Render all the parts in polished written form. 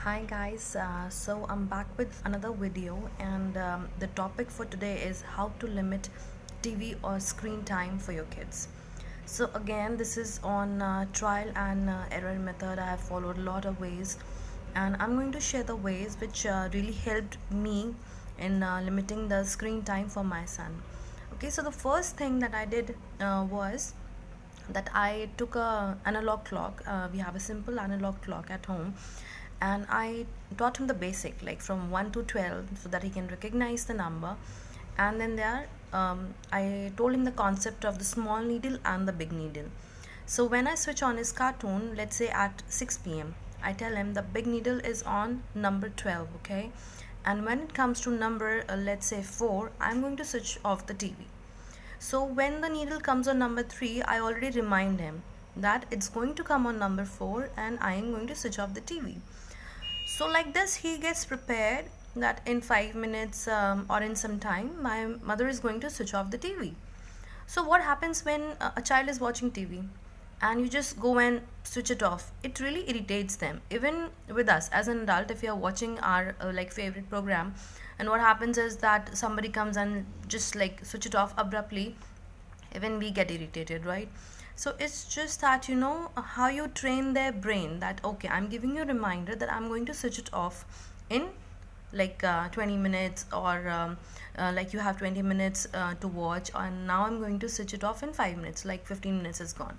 Hi guys, so I'm back with another video, and the topic for today is how to limit TV or screen time for your kids. So again, this is on trial and error method. I have followed a lot of ways, and I'm going to share the ways which really helped me in limiting the screen time for my son. Okay, so the first thing that I did was that I took a analog clock. We have a simple analog clock at home, and I taught him the basic, like from 1 to 12, so that he can recognize the number. And then I told him the concept of the small needle and the big needle. So when I switch on his cartoon, let's say at 6 p.m., I tell him the big needle is on number 12, okay? And when it comes to number, let's say 4, I'm going to switch off the TV. So when the needle comes on number 3, I already remind him that it's going to come on number 4 and I am going to switch off the TV. So like this, he gets prepared that in 5 minutes or in some time, my mother is going to switch off the TV. So what happens when a child is watching TV and you just go and switch it off? It really irritates them. Even with us as an adult, if you are watching our like favorite program, and what happens is that somebody comes and just like switch it off abruptly, even we get irritated, right? So it's just that how you train their brain that okay, I'm giving you a reminder that I'm going to switch it off in like 20 minutes, or like you have 20 minutes to watch, and now I'm going to switch it off in 5 minutes, like 15 minutes is gone.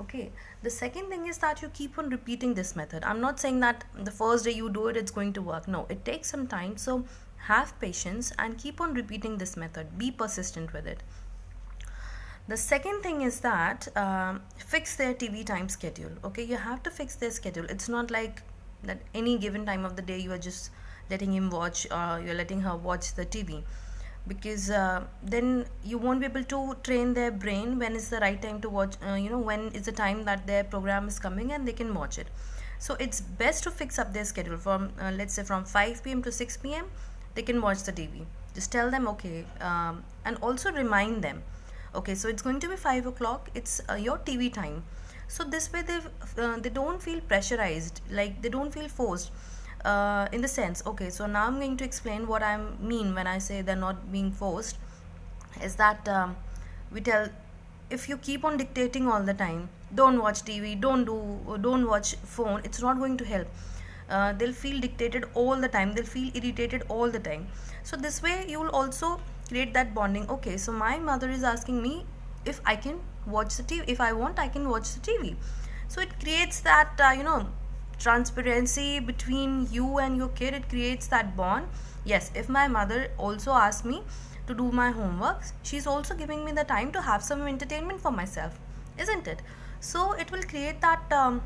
Okay, the second thing is that you keep on repeating this method. I'm not saying that the first day you do it, it's going to work. No, it takes some time. So have patience and keep on repeating this method. Be persistent with it. The second thing is that fix their TV time schedule. Okay, you have to fix their schedule. It's not like that any given time of the day you are just letting him watch, or you're letting her watch the TV, because then you won't be able to train their brain when is the right time to watch, when is the time that their program is coming and they can watch it. So it's best to fix up their schedule from let's say from 5 p.m. to 6 p.m. they can watch the TV. Just tell them okay, and also remind them, okay, so it's going to be 5 o'clock, it's your TV time. So this way they don't feel pressurized, like they don't feel forced, in the sense, okay, so now I'm going to explain what I mean when I say they're not being forced. Is that we tell, if you keep on dictating all the time, don't watch TV, don't watch phone, it's not going to help. They'll feel dictated all the time, they'll feel irritated all the time. So this way you will also create that bonding. Okay, so my mother is asking me if I can watch the TV, if I want I can watch the TV. So it creates that transparency between you and your kid. It creates that bond. Yes, if my mother also asks me to do my homework, she's also giving me the time to have some entertainment for myself, isn't it? So it will create that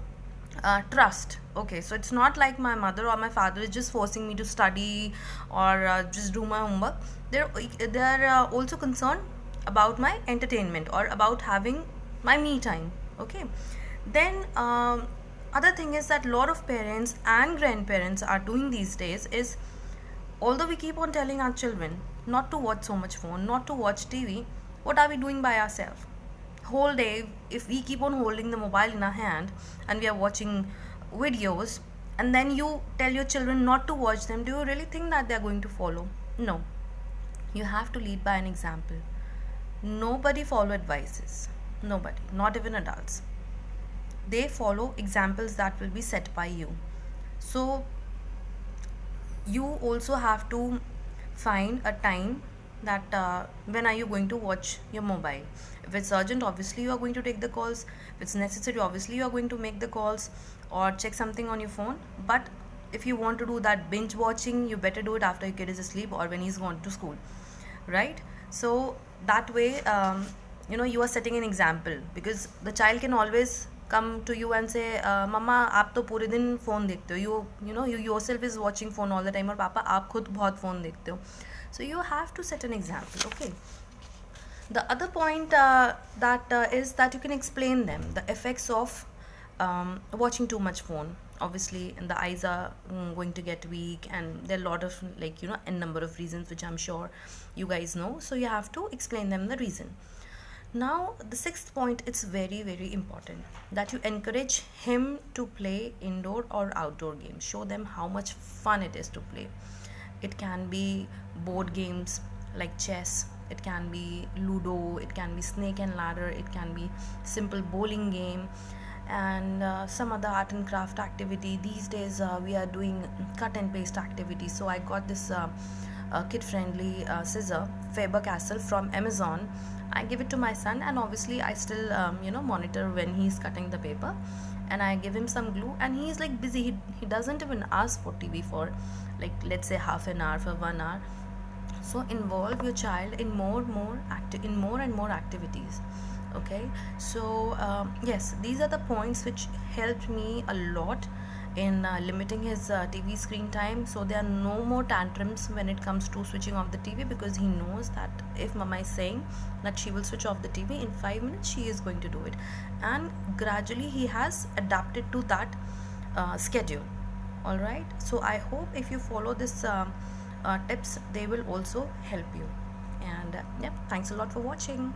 trust. Okay, so it's not like my mother or my father is just forcing me to study or just do my homework. They're also concerned about my entertainment or about having my me time. Okay, then other thing is that a lot of parents and grandparents are doing these days is, although we keep on telling our children not to watch so much phone, not to watch TV, what are we doing by ourselves? Whole day, if we keep on holding the mobile in our hand and we are watching videos, and then you tell your children not to watch them, do you really think that they are going to follow? No. You have to lead by an example. Nobody follow advices. Nobody, not even adults. They follow examples that will be set by you. So you also have to find a time that when are you going to watch your mobile. If it's urgent, obviously you are going to take the calls. If it's necessary, obviously you are going to make the calls or check something on your phone. But if you want to do that binge watching, you better do it after your kid is asleep or when he's gone to school, right? So that way, you are setting an example, because the child can always come to you and say, mama आप तो पूरे दिन phone देखते हो, you yourself is watching phone all the time, और पापा आप खुद बहुत phone देखते हो. So you have to set an example. Okay, the other point that is that you can explain them the effects of watching too much phone. Obviously, and the eyes are going to get weak, and there are a lot of a number of reasons which I'm sure you guys know. So you have to explain them the reason. Now, the sixth point, it's very, very important that you encourage him to play indoor or outdoor games. Show them how much fun it is to play. It can be board games like chess, it can be Ludo, it can be snake and ladder, it can be simple bowling game, and some other art and craft activity. These days, we are doing cut and paste activities. So I got this kid-friendly scissor Faber-Castell from Amazon. I give it to my son, and obviously I still monitor when he's cutting the paper, and I give him some glue, and he's like busy. He doesn't even ask for TV for, like, let's say half an hour, for 1 hour. So involve your child in more and more activities. Okay, so yes, these are the points which helped me a lot in limiting his TV screen time. So there are no more tantrums when it comes to switching off the TV, because he knows that if mama is saying that she will switch off the TV in 5 minutes, she is going to do it, and gradually he has adapted to that schedule. All right, so I hope if you follow this tips, they will also help you. And yeah, thanks a lot for watching.